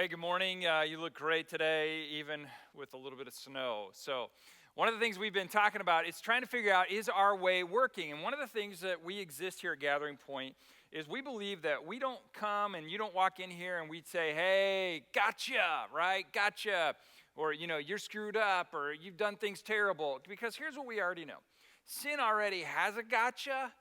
Hey, good morning. You look great today, even with a little bit of snow. So, one of the things we've been talking about is trying to figure out, is our way working? And one of the things that we exist here at Gathering Point is we believe that we don't come and you don't walk in here and we'd say, hey, gotcha, right? Gotcha. Or, you're screwed up or you've done things terrible. Because here's what we already know. Sin already has a gotcha.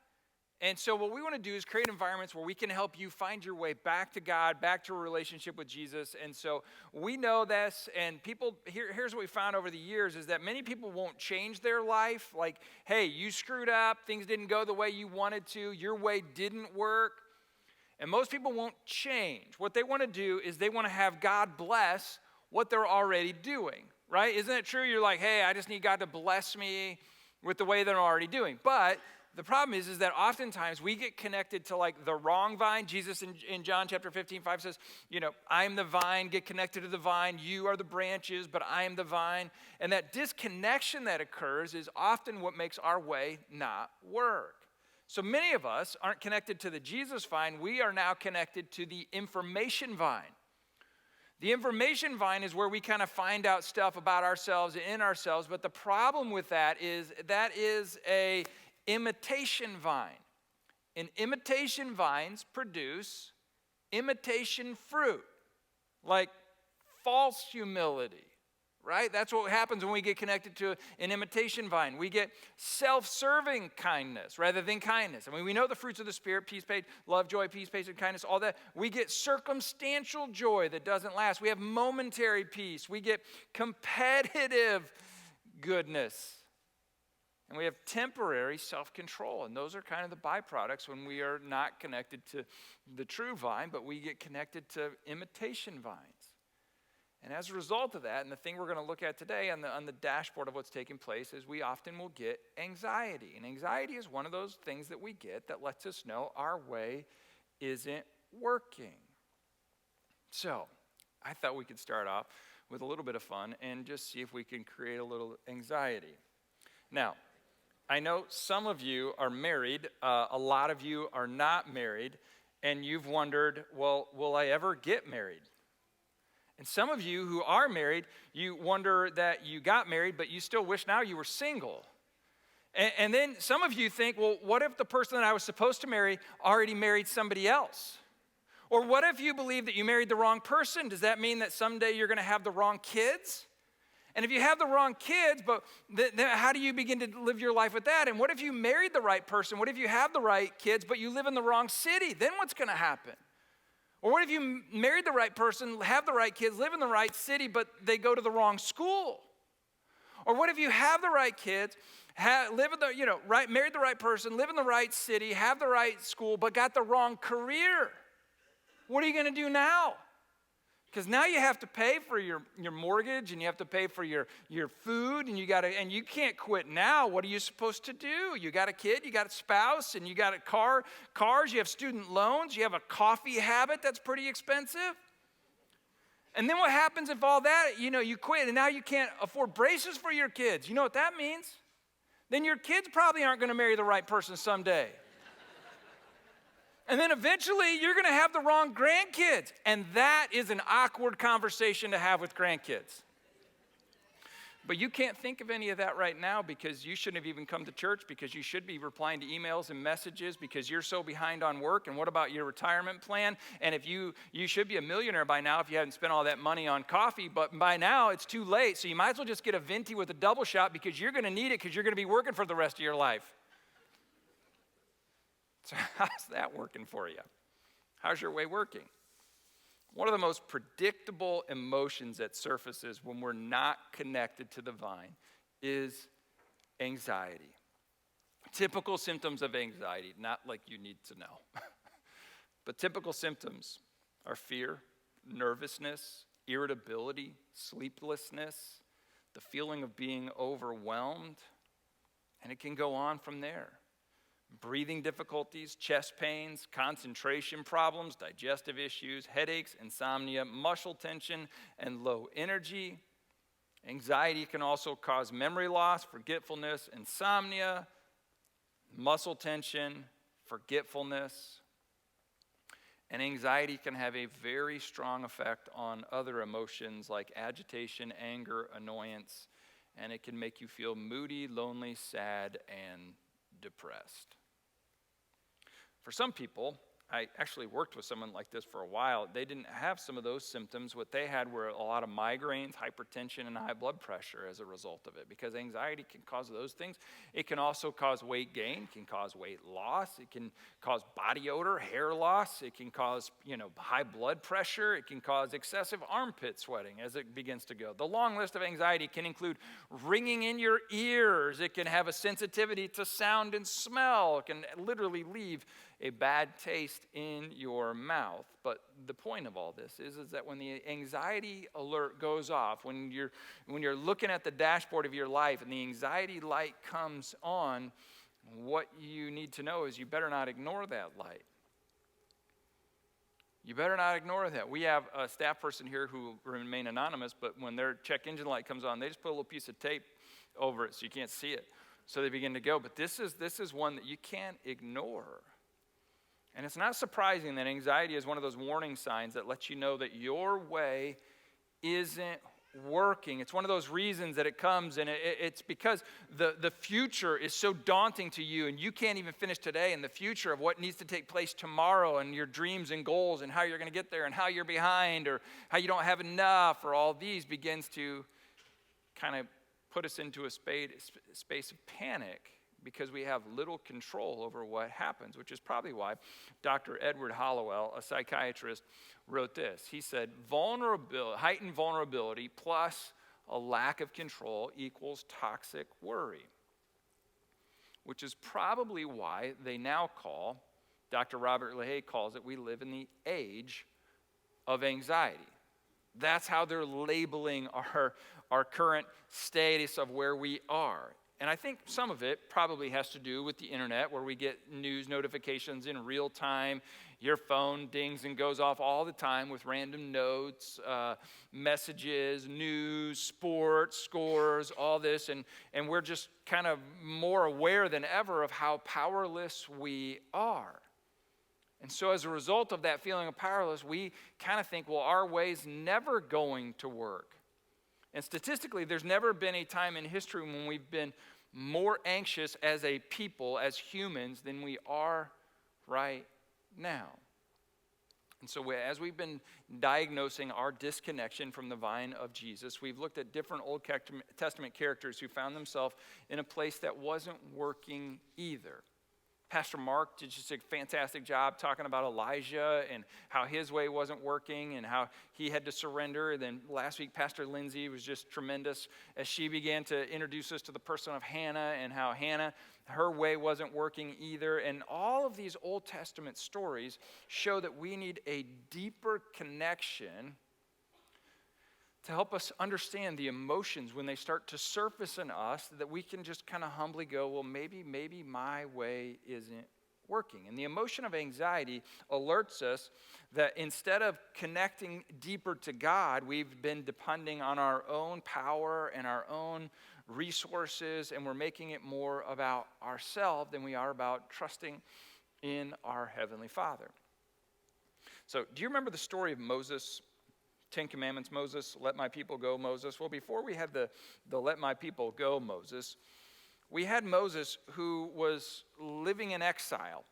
And so what we want to do is create environments where we can help you find your way back to God, back to a relationship with Jesus. And so we know this, and here's what we found over the years is that many people won't change their life. Like, hey, you screwed up, things didn't go the way you wanted to, your way didn't work. And most people won't change. What they want to do is they want to have God bless what they're already doing, right? Isn't it true? You're like, hey, I just need God to bless me with the way that I'm already doing. But the problem is that oftentimes we get connected to like the wrong vine. Jesus in John chapter 15:5 says, I am the vine, get connected to the vine. You are the branches, but I am the vine. And that disconnection that occurs is often what makes our way not work. So many of us aren't connected to the Jesus vine. We are now connected to the information vine. The information vine is where we kind of find out stuff about ourselves and in ourselves. But the problem with that is a imitation vine. And imitation vines produce imitation fruit, like false humility, right? That's what happens when we get connected to an imitation vine. We get self-serving kindness rather than kindness. I mean, we know the fruits of the Spirit, peace, patience, love, joy, peace, patience, kindness, all that. We get circumstantial joy that doesn't last. We have momentary peace. We get competitive goodness. And we have temporary self-control, and those are kind of the byproducts when we are not connected to the true vine, but we get connected to imitation vines. And as a result of that, and the thing we're going to look at today on the dashboard of what's taking place is we often will get anxiety. And anxiety is one of those things that we get that lets us know our way isn't working. So I thought we could start off with a little bit of fun and just see if we can create a little anxiety. Now, I know some of you are married, a lot of you are not married, and you've wondered, well, will I ever get married? And some of you who are married, you wonder that you got married, but you still wish now you were single. And then some of you think, well, what if the person that I was supposed to marry already married somebody else? Or what if you believe that you married the wrong person? Does that mean that someday you're going to have the wrong kids? And if you have the wrong kids, but then how do you begin to live your life with that? And what if you married the right person? What if you have the right kids, but you live in the wrong city? Then what's going to happen? Or what if you married the right person, have the right kids, live in the right city, but they go to the wrong school? Or what if you have the right kids, married the right person, live in the right city, have the right school, but got the wrong career? What are you going to do now? Because now you have to pay for your mortgage, and you have to pay for your food, and you can't quit now. What are you supposed to do? You got a kid, you got a spouse, and you got cars, you have student loans, you have a coffee habit that's pretty expensive. And then what happens if all that, you quit, and now you can't afford braces for your kids? You know what that means? Then your kids probably aren't going to marry the right person someday. And then eventually you're going to have the wrong grandkids. And that is an awkward conversation to have with grandkids. But you can't think of any of that right now because you shouldn't have even come to church, because you should be replying to emails and messages because you're so behind on work. And what about your retirement plan? And if you should be a millionaire by now if you haven't spent all that money on coffee, but by now it's too late. So you might as well just get a venti with a double shot because you're going to need it because you're going to be working for the rest of your life. So how's that working for you? How's your way working? One of the most predictable emotions that surfaces when we're not connected to the vine is anxiety. Typical symptoms of anxiety, not like you need to know, but typical symptoms are fear, nervousness, irritability, sleeplessness, the feeling of being overwhelmed, and it can go on from there. Breathing difficulties, chest pains, concentration problems, digestive issues, headaches, insomnia, muscle tension, and low energy. Anxiety can also cause memory loss, forgetfulness, insomnia, muscle tension, forgetfulness. And anxiety can have a very strong effect on other emotions like agitation, anger, annoyance, and it can make you feel moody, lonely, sad, and depressed. For some people, I actually worked with someone like this for a while. They didn't have some of those symptoms. What they had were a lot of migraines, hypertension, and high blood pressure as a result of it, because anxiety can cause those things. It can also cause weight gain, can cause weight loss, it can cause body odor, hair loss, it can cause, high blood pressure, it can cause excessive armpit sweating as it begins to go. The long list of anxiety can include ringing in your ears. It can have a sensitivity to sound and smell. It can literally leave a bad taste in your mouth. But the point of all this is that when the anxiety alert goes off, when you're looking at the dashboard of your life and the anxiety light comes on, what you need to know is you better not ignore that light. You better not ignore that. We have a staff person here who remain anonymous, but when their check engine light comes on, they just put a little piece of tape over it so you can't see it. So they begin to go. But this is one that you can't ignore. And it's not surprising that anxiety is one of those warning signs that lets you know that your way isn't working. It's one of those reasons that it comes, and it's because the future is so daunting to you, and you can't even finish today, and the future of what needs to take place tomorrow, and your dreams and goals, and how you're going to get there, and how you're behind, or how you don't have enough, or all these begins to kind of put us into a space of panic, because we have little control over what happens, which is probably why Dr. Edward Hallowell, a psychiatrist, wrote this. He said, heightened vulnerability plus a lack of control equals toxic worry, which is probably why they now call, Dr. Robert LaHaye calls it, we live in the age of anxiety. That's how they're labeling our current status of where we are. And I think some of it probably has to do with the internet, where we get news notifications in real time. Your phone dings and goes off all the time with random notes, messages, news, sports, scores, all this. And we're just kind of more aware than ever of how powerless we are. And so as a result of that feeling of powerless, we kind of think, well, our way's never going to work. And statistically, there's never been a time in history when we've been more anxious as a people, as humans, than we are right now. And so as we've been diagnosing our disconnection from the vine of Jesus, we've looked at different Old Testament characters who found themselves in a place that wasn't working either. Pastor Mark did just a fantastic job talking about Elijah and how his way wasn't working and how he had to surrender. And then last week, Pastor Lindsay was just tremendous as she began to introduce us to the person of Hannah and how Hannah, her way wasn't working either. And all of these Old Testament stories show that we need a deeper connection to help us understand the emotions when they start to surface in us, that we can just kind of humbly go, well, maybe my way isn't working. And the emotion of anxiety alerts us that instead of connecting deeper to God, we've been depending on our own power and our own resources, and we're making it more about ourselves than we are about trusting in our Heavenly Father. So, do you remember the story of Moses? 10 Commandments, Moses, let my people go, Moses. Well, before we had the let my people go, Moses, we had Moses who was living in exile.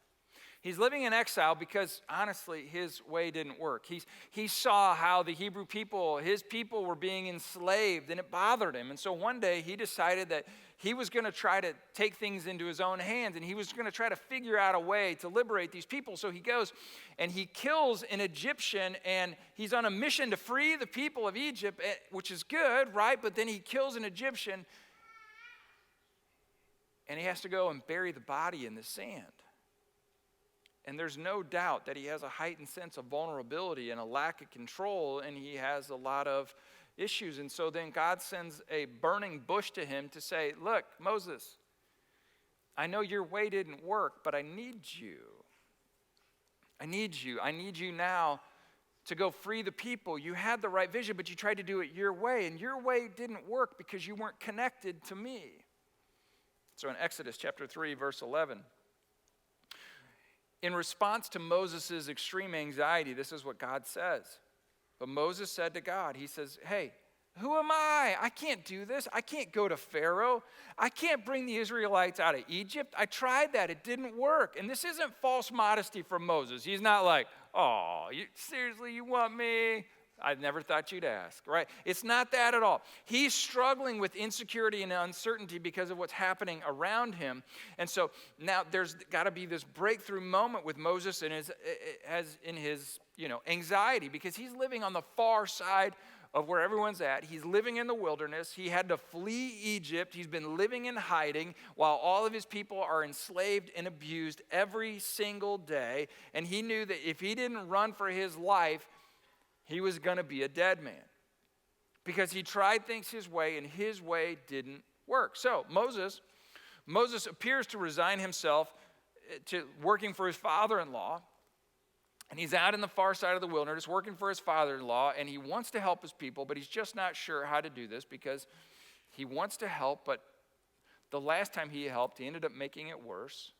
He's living in exile because, honestly, his way didn't work. He saw how the Hebrew people, his people, were being enslaved, and it bothered him. And so one day he decided that he was going to try to take things into his own hands, and he was going to try to figure out a way to liberate these people. So he goes and he kills an Egyptian, and he's on a mission to free the people of Egypt, which is good, right? But then he kills an Egyptian, and he has to go and bury the body in the sand. And there's no doubt that he has a heightened sense of vulnerability and a lack of control, and he has a lot of issues. And so then God sends a burning bush to him to say, look, Moses, I know your way didn't work, but I need you. I need you now to go free the people. You had the right vision, but you tried to do it your way, and your way didn't work because you weren't connected to me. So in Exodus chapter 3, verse 11, in response to Moses' extreme anxiety, this is what God says. But Moses said to God, he says, hey, who am I? I can't do this. I can't go to Pharaoh. I can't bring the Israelites out of Egypt. I tried that. It didn't work. And this isn't false modesty from Moses. He's not like, oh, seriously, you want me? I never thought you'd ask, right? It's not that at all. He's struggling with insecurity and uncertainty because of what's happening around him. And so now there's got to be this breakthrough moment with Moses in his anxiety, because he's living on the far side of where everyone's at. He's living in the wilderness. He had to flee Egypt. He's been living in hiding while all of his people are enslaved and abused every single day. And he knew that if he didn't run for his life, he was going to be a dead man, because he tried things his way and his way didn't work. So Moses appears to resign himself to working for his father-in-law. And he's out in the far side of the wilderness working for his father-in-law, and he wants to help his people, but he's just not sure how to do this, because he wants to help, but the last time he helped, he ended up making it worse.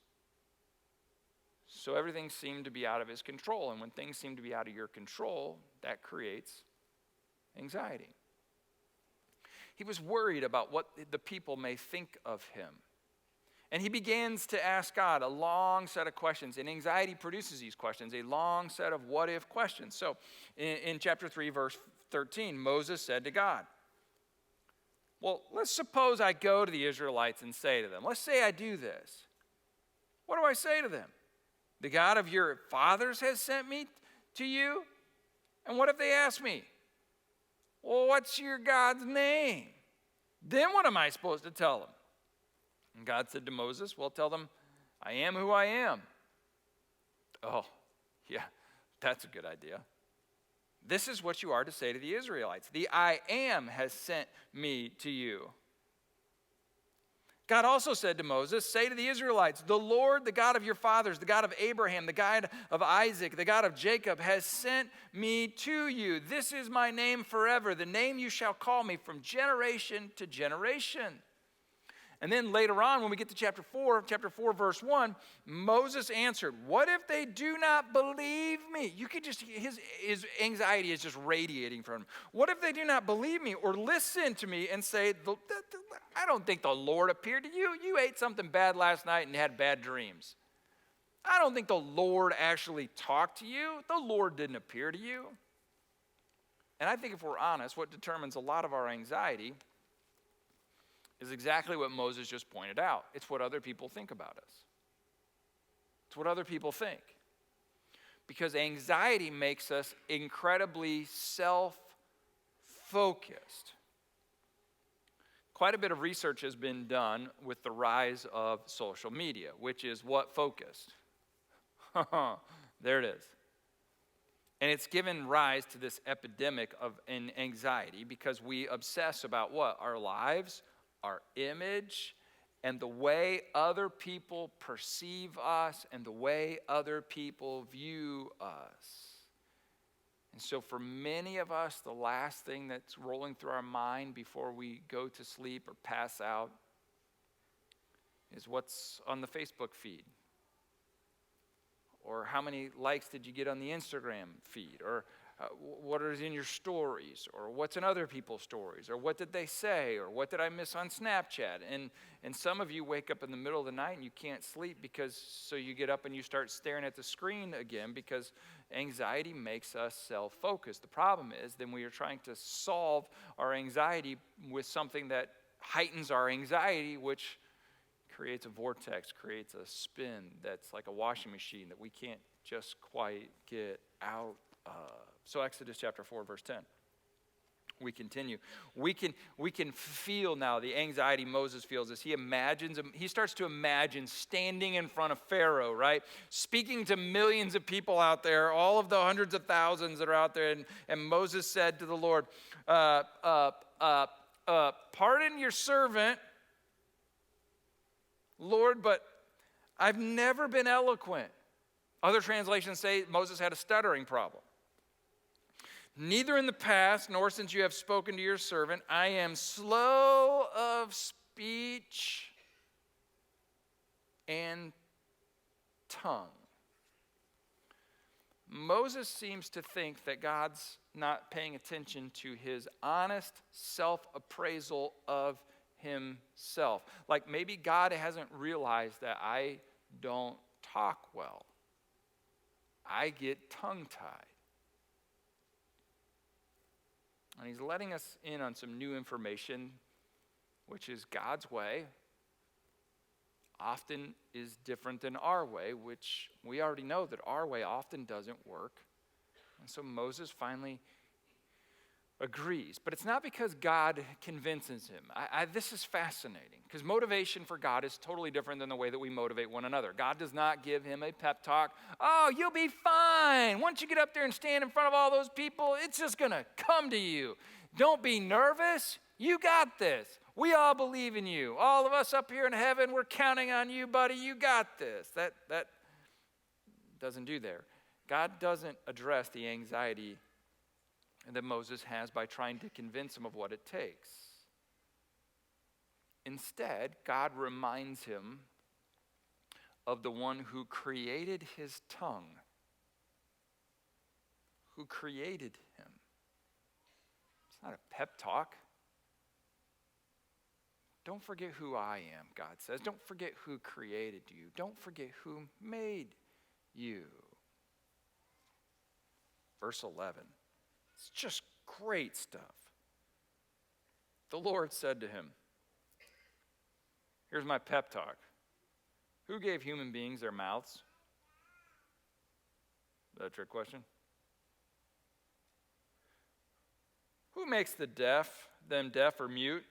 So everything seemed to be out of his control, and when things seem to be out of your control, that creates anxiety. He was worried about what the people may think of him. And he begins to ask God a long set of questions. And anxiety produces these questions, a long set of what-if questions. So in chapter 3, verse 13, Moses said to God, well, let's suppose I go to the Israelites and say to them, let's say I do this. What do I say to them? The God of your fathers has sent me to you? And what if they ask me, well, what's your God's name? Then what am I supposed to tell them? And God said to Moses, well, tell them, I am who I am. Oh, yeah, that's a good idea. This is what you are to say to the Israelites. The I am has sent me to you. God also said to Moses, say to the Israelites, the Lord, the God of your fathers, the God of Abraham, the God of Isaac, the God of Jacob, has sent me to you. This is my name forever, the name you shall call me from generation to generation. And then later on, when we get to chapter 4, verse 1, Moses answered, what if they do not believe me? You could just, his anxiety is just radiating from him. What if they do not believe me or listen to me and say, I don't think the Lord appeared to you. You ate something bad last night and had bad dreams. I don't think the Lord actually talked to you. The Lord didn't appear to you. And I think if we're honest, what determines a lot of our anxiety is exactly what Moses just pointed out. It's what other people think about us. It's what other people think. Because anxiety makes us incredibly self-focused. Quite a bit of research has been done with the rise of social media, which is what focused? There it is. And it's given rise to this epidemic of anxiety because we obsess about what? Our lives, our image, and the way other people perceive us and the way other people view us. And so for many of us, the last thing that's rolling through our mind before we go to sleep or pass out is what's on the Facebook feed. Or how many likes did you get on the Instagram feed? Or what is in your stories, or what's in other people's stories, or what did they say, or what did I miss on Snapchat? And some of you wake up in the middle of the night and you can't sleep so you get up and you start staring at the screen again because anxiety makes us self-focused. The problem is then we are trying to solve our anxiety with something that heightens our anxiety, which creates a vortex, creates a spin that's like a washing machine that we can't just quite get out of. So Exodus chapter 4, verse 10. We continue. We can feel now the anxiety Moses feels as he starts to imagine standing in front of Pharaoh, right? Speaking to millions of people out there, all of the hundreds of thousands that are out there. And Moses said to the Lord, pardon your servant, Lord, but I've never been eloquent. Other translations say Moses had a stuttering problem. Neither in the past nor since you have spoken to your servant, I am slow of speech and tongue. Moses seems to think that God's not paying attention to his honest self-appraisal of himself. Like maybe God hasn't realized that I don't talk well. I get tongue-tied. And he's letting us in on some new information, which is God's way often is different than our way, which we already know that our way often doesn't work. And so Moses finally agrees. But it's not because God convinces him. This is fascinating because motivation for God is totally different than the way that we motivate one another. God does not give him a pep talk. Oh, you'll be fine. Once you get up there and stand in front of all those people, it's just going to come to you. Don't be nervous. You got this. We all believe in you. All of us up here in heaven, we're counting on you, buddy. You got this. That doesn't do there. God doesn't address the anxiety that Moses has by trying to convince him of what it takes. Instead, God reminds him of the one who created his tongue, who created him. It's not a pep talk. Don't forget who I am, God says. Don't forget who created you. Don't forget who made you. Verse 11. It's just great stuff. The Lord said to him, here's my pep talk. Who gave human beings their mouths? Is that a trick question? Who makes them deaf or mute?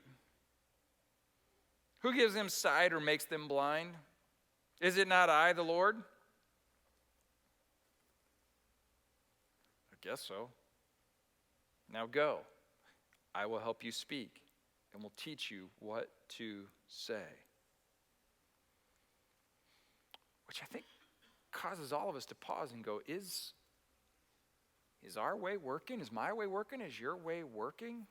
Who gives them sight or makes them blind? Is it not I, the Lord? I guess so. Now go. I will help you speak and will teach you what to say. Which I think causes all of us to pause and go, is our way working? Is my way working? Is your way working?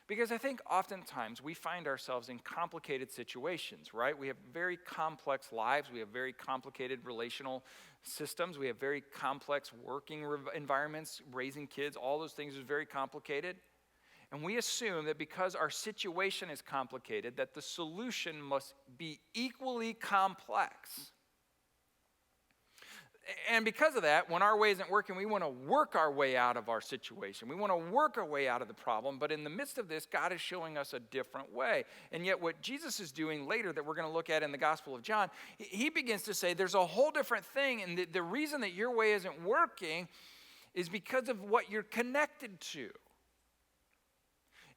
Because I think oftentimes we find ourselves in complicated situations, right? We have very complex lives. We have very complicated relational systems. We have very complex working environments, raising kids. All those things are very complicated. And we assume that because our situation is complicated, that the solution must be equally complex. And because of that, when our way isn't working, we want to work our way out of our situation. We want to work our way out of the problem. But in the midst of this, God is showing us a different way. And yet what Jesus is doing later that we're going to look at in the Gospel of John, he begins to say there's a whole different thing. And the reason that your way isn't working is because of what you're connected to.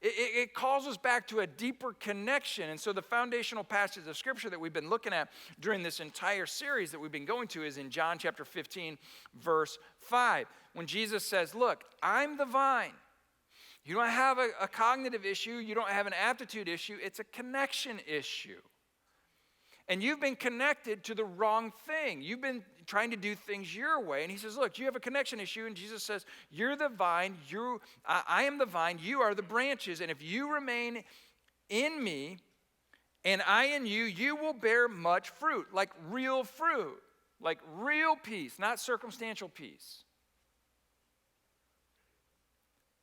It calls us back to a deeper connection. And so the foundational passage of Scripture that we've been looking at during this entire series that we've been going to is in John chapter 15, verse 5. When Jesus says, look, I'm the vine. You don't have a cognitive issue. You don't have an aptitude issue. It's a connection issue. And you've been connected to the wrong thing. You've been trying to do things your way. And he says, look, you have a connection issue. And Jesus says, you're the vine. I am the vine. You are the branches. And if you remain in me and I in you, you will bear much fruit, like real peace, not circumstantial peace.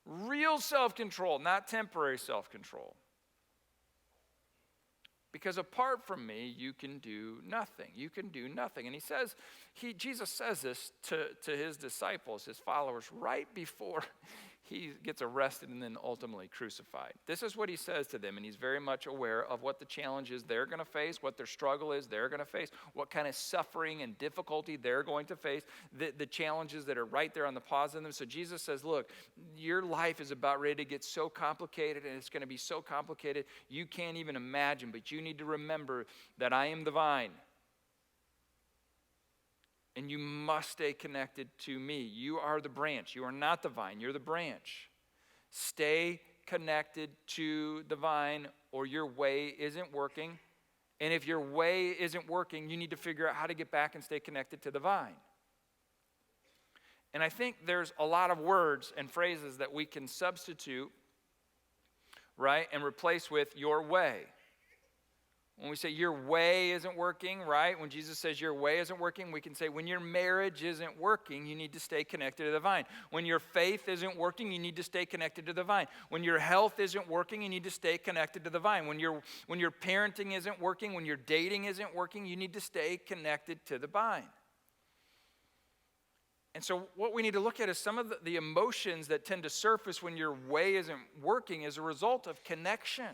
Real self-control, not temporary self-control. Because apart from me, you can do nothing. You can do nothing. And Jesus says this to his disciples, his followers, right before he gets arrested and then ultimately crucified. This is what he says to them, and he's very much aware of what the challenges they're going to face, what their struggle is they're going to face, what kind of suffering and difficulty they're going to face, the challenges that are right there on the pause in them. So Jesus says, look, your life is about ready to get so complicated, and it's going to be so complicated you can't even imagine, but you need to remember that I am the vine. And you must stay connected to me. You are the branch. You are not the vine. You're the branch. Stay connected to the vine or your way isn't working. And if your way isn't working, you need to figure out how to get back and stay connected to the vine. And I think there's a lot of words and phrases that we can substitute, right, and replace with your way. When we say your way isn't working, right? When Jesus says your way isn't working, we can say when your marriage isn't working, you need to stay connected to the vine. When your faith isn't working, you need to stay connected to the vine. When your health isn't working, you need to stay connected to the vine. When your parenting isn't working, when your dating isn't working, you need to stay connected to the vine. And so what we need to look at is some of the emotions that tend to surface when your way isn't working as a result of connection.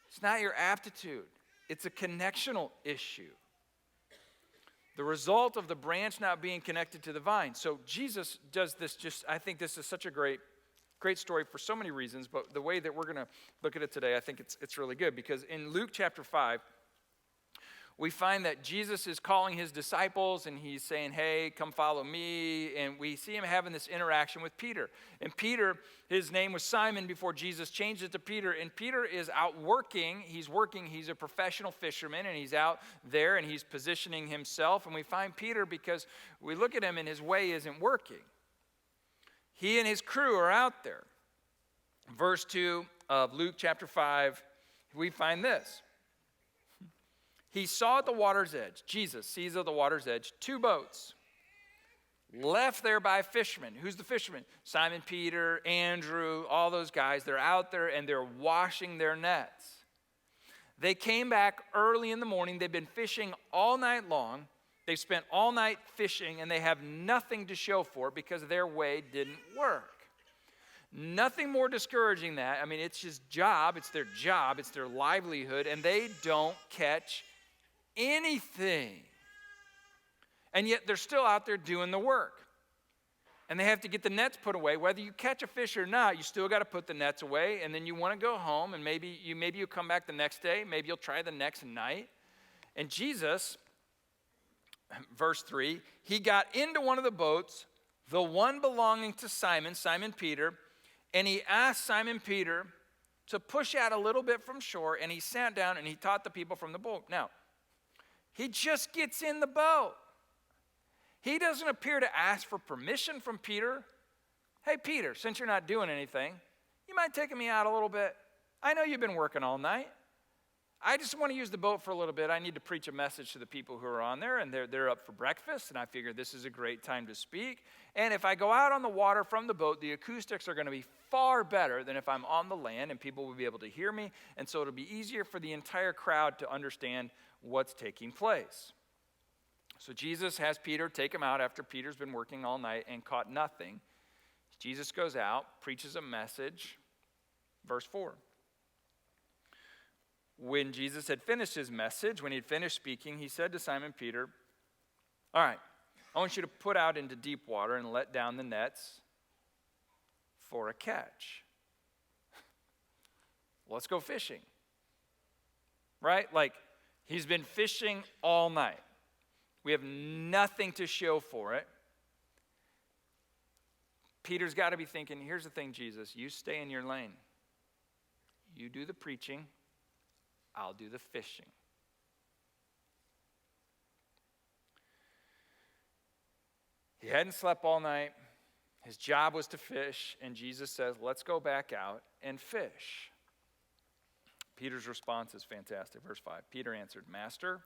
It's not your aptitude. It's a connectional issue. The result of the branch not being connected to the vine. So Jesus does this I think this is such a great story for so many reasons, but the way that we're going to look at it today, I think it's really good. Because in Luke chapter 5, we find that Jesus is calling his disciples and he's saying, hey, come follow me. And we see him having this interaction with Peter. And Peter, his name was Simon before Jesus changed it to Peter. And Peter is out working. He's a professional fisherman, and he's out there and he's positioning himself. And we find Peter because we look at him and his way isn't working. He and his crew are out there. Verse 2 of Luke chapter 5, we find this. He saw at the water's edge, Jesus sees at the water's edge, 2 boats left there by fishermen. Who's the fishermen? Simon Peter, Andrew, all those guys. They're out there and they're washing their nets. They came back early in the morning. They've been fishing all night long. They've spent all night fishing and they have nothing to show for it because their way didn't work. Nothing more discouraging than that. I mean, it's his job. It's their livelihood, and they don't catch anything. And yet they're still out there doing the work. And they have to get the nets put away. Whether you catch a fish or not, you still got to put the nets away, and then you want to go home, and maybe you come back the next day, maybe you'll try the next night. And Jesus, verse 3, he got into one of the boats, the one belonging to Simon Peter, and he asked Simon Peter to push out a little bit from shore, and he sat down and he taught the people from the boat. Now, he just gets in the boat. He doesn't appear to ask for permission from Peter. Hey, Peter, since you're not doing anything, you mind taking me out a little bit? I know you've been working all night. I just want to use the boat for a little bit. I need to preach a message to the people who are on there, and they're up for breakfast, and I figure this is a great time to speak. And if I go out on the water from the boat, the acoustics are going to be far better than if I'm on the land, and people will be able to hear me, and so it'll be easier for the entire crowd to understand what's taking place. So Jesus has Peter take him out after Peter's been working all night and caught nothing. Jesus goes out, preaches a message. Verse 4. When Jesus had finished his message, when he had finished speaking, he said to Simon Peter, all right, I want you to put out into deep water and let down the nets for a catch. Let's go fishing. Right? Like, he's been fishing all night. We have nothing to show for it. Peter's got to be thinking, here's the thing, Jesus, you stay in your lane. You do the preaching. I'll do the fishing. He hadn't slept all night. His job was to fish, and Jesus says, let's go back out and fish. Peter's response is fantastic. Verse 5, Peter answered, Master,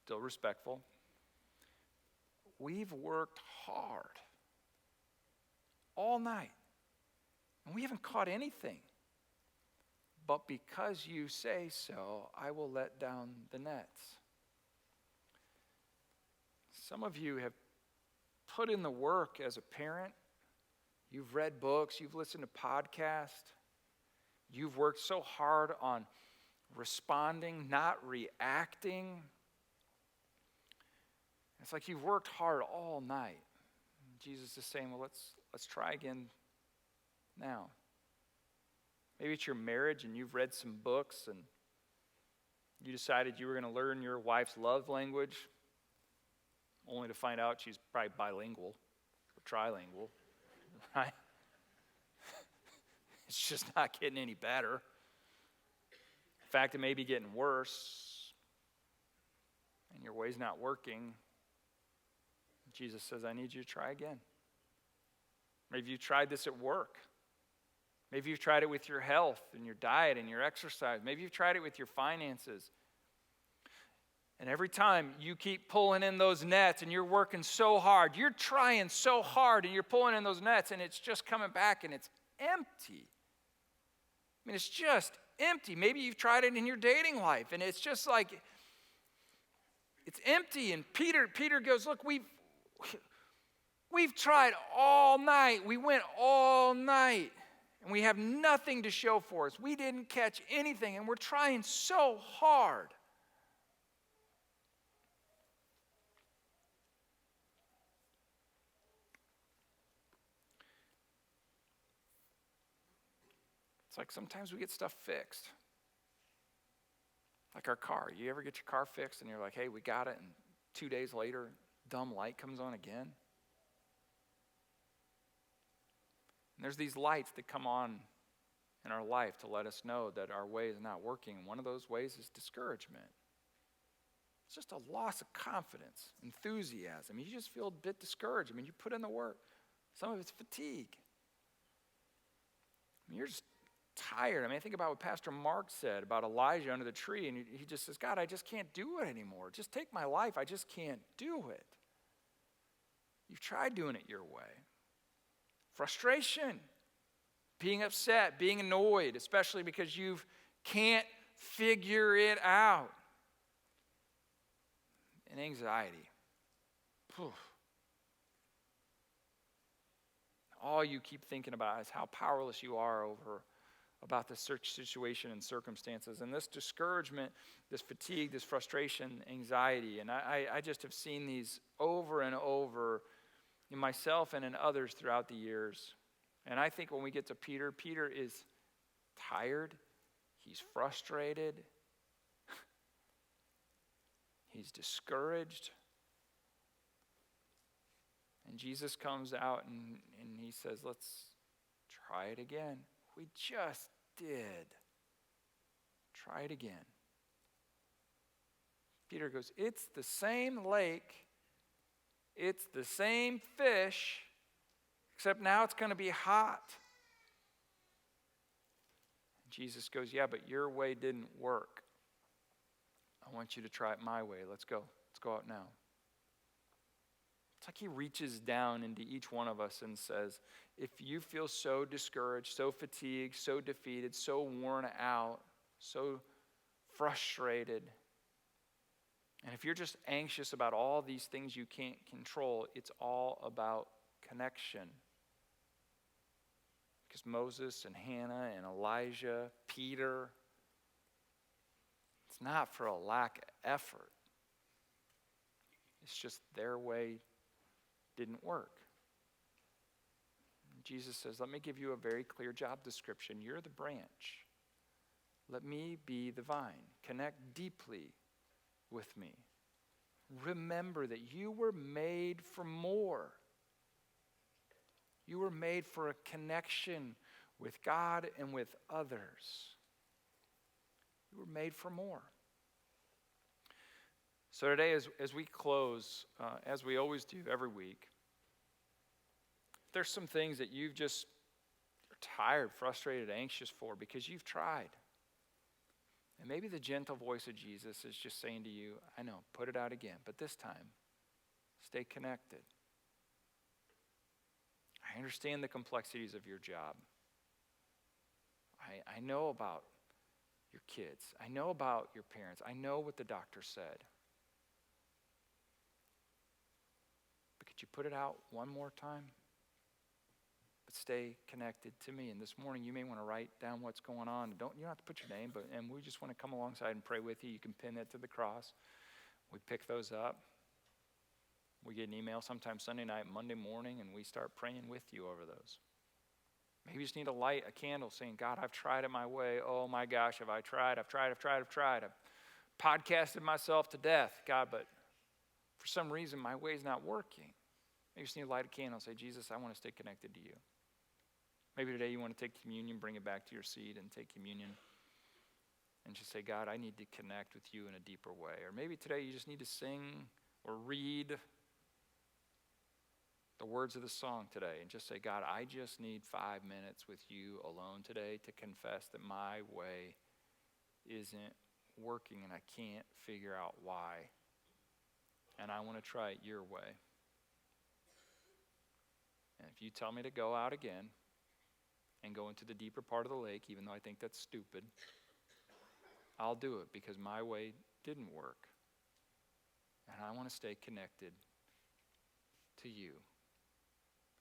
still respectful, we've worked hard all night, and we haven't caught anything. But because you say so, I will let down the nets. Some of you have put in the work as a parent. You've read books. You've listened to podcasts. You've worked so hard on responding, not reacting. It's like you've worked hard all night. Jesus is saying, well, let's try again now. Maybe it's your marriage and you've read some books and you decided you were going to learn your wife's love language, only to find out she's probably bilingual or trilingual, right? It's just not getting any better. In fact, it may be getting worse, and your way's not working. Jesus says, I need you to try again. Maybe you tried this at work. Maybe you've tried it with your health and your diet and your exercise. Maybe you've tried it with your finances. And every time you keep pulling in those nets and you're working so hard, you're trying so hard and you're pulling in those nets and it's just coming back and it's empty. I mean, it's just empty. Maybe you've tried it in your dating life and it's just like, it's empty. And Peter goes, look, we've tried all night. We went all night. And we have nothing to show for us. We didn't catch anything, and we're trying so hard. It's like sometimes we get stuff fixed. Like our car. You ever get your car fixed, and you're like, hey, we got it, and 2 days later, dumb light comes on again? And there's these lights that come on in our life to let us know that our way is not working. And one of those ways is discouragement. It's just a loss of confidence, enthusiasm. You just feel a bit discouraged. I mean, you put in the work. Some of it's fatigue. I mean, you're just tired. I mean, I think about what Pastor Mark said about Elijah under the tree, and he just says, God, I just can't do it anymore. Just take my life. I just can't do it. You've tried doing it your way. Frustration, being upset, being annoyed, especially because you can't figure it out. And anxiety. Whew. All you keep thinking about is how powerless you are about the situation and circumstances. And this discouragement, this fatigue, this frustration, anxiety. And I just have seen these over and over in myself and in others throughout the years. And I think when we get to Peter is tired. He's frustrated. He's discouraged. And Jesus comes out and he says, let's try it again. We just did. Try it again. Peter goes, it's the same lake. It's the same fish, except now it's going to be hot. Jesus goes, yeah, but your way didn't work. I want you to try it my way. Let's go. Let's go out now. It's like he reaches down into each one of us and says, if you feel so discouraged, so fatigued, so defeated, so worn out, so frustrated, and if you're just anxious about all these things you can't control, it's all about connection. Because Moses and Hannah and Elijah, Peter, it's not for a lack of effort. It's just their way didn't work. And Jesus says, let me give you a very clear job description. You're the branch. Let me be the vine. Connect deeply with me. Remember that you were made for more. You were made for a connection with God and with others. You were made for more. So today, as we close, as we always do every week, there's some things that you've just are tired, frustrated, anxious for because you've tried. And maybe the gentle voice of Jesus is just saying to you, I know, put it out again, but this time, stay connected. I understand the complexities of your job. I know about your kids. I know about your parents. I know what the doctor said. But could you put it out one more time? But stay connected to me. And this morning you may want to write down what's going on. You don't have to put your name, and we just want to come alongside and pray with you. You can pin it to the cross. We pick those up. We get an email sometime Sunday night, Monday morning, and we start praying with you over those. Maybe you just need to light a candle saying, God, I've tried it my way. Oh my gosh, have I tried? I've tried. I've podcasted myself to death, God, but for some reason my way's not working. Maybe you just need to light a candle and say, Jesus, I want to stay connected to you. Maybe today you want to take communion, bring it back to your seat and take communion and just say, God, I need to connect with you in a deeper way. Or maybe today you just need to sing or read the words of the song today and just say, God, I just need 5 minutes with you alone today to confess that my way isn't working and I can't figure out why. And I want to try it your way. And if you tell me to go out again and go into the deeper part of the lake, even though I think that's stupid, I'll do it because my way didn't work. And I want to stay connected to you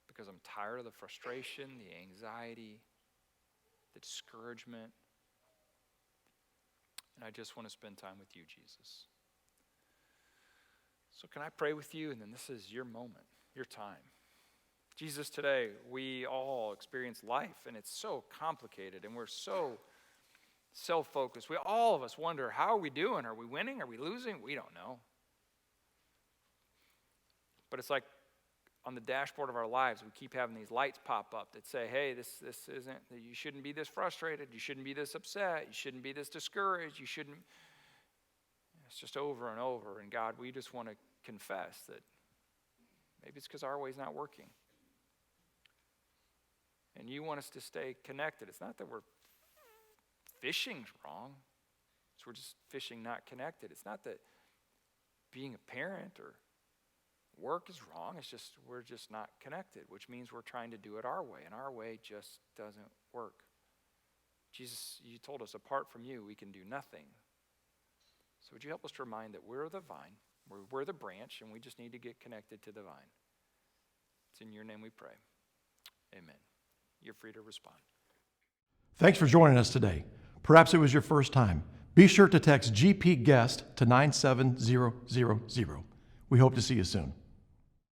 because I'm tired of the frustration, the anxiety, the discouragement. And I just want to spend time with you, Jesus. So can I pray with you? And then this is your moment, your time. Jesus, today we all experience life and it's so complicated and we're so self-focused. All of us wonder, how are we doing? Are we winning? Are we losing? We don't know. But it's like on the dashboard of our lives, we keep having these lights pop up that say, hey, this isn't, you shouldn't be this frustrated. You shouldn't be this upset. You shouldn't be this discouraged. You shouldn't. It's just over and over. And God, we just want to confess that maybe it's because our way's not working. And you want us to stay connected. It's not that we're fishing's wrong. It's we're just fishing not connected. It's not that being a parent or work is wrong. It's just we're just not connected, which means we're trying to do it our way, and our way just doesn't work. Jesus, you told us apart from you, we can do nothing. So would you help us to remind that we're the vine, we're the branch, and we just need to get connected to the vine. It's in your name we pray. Amen. You're free to respond. Thanks for joining us today. Perhaps it was your first time. Be sure to text GP Guest to 97000. We hope to see you soon.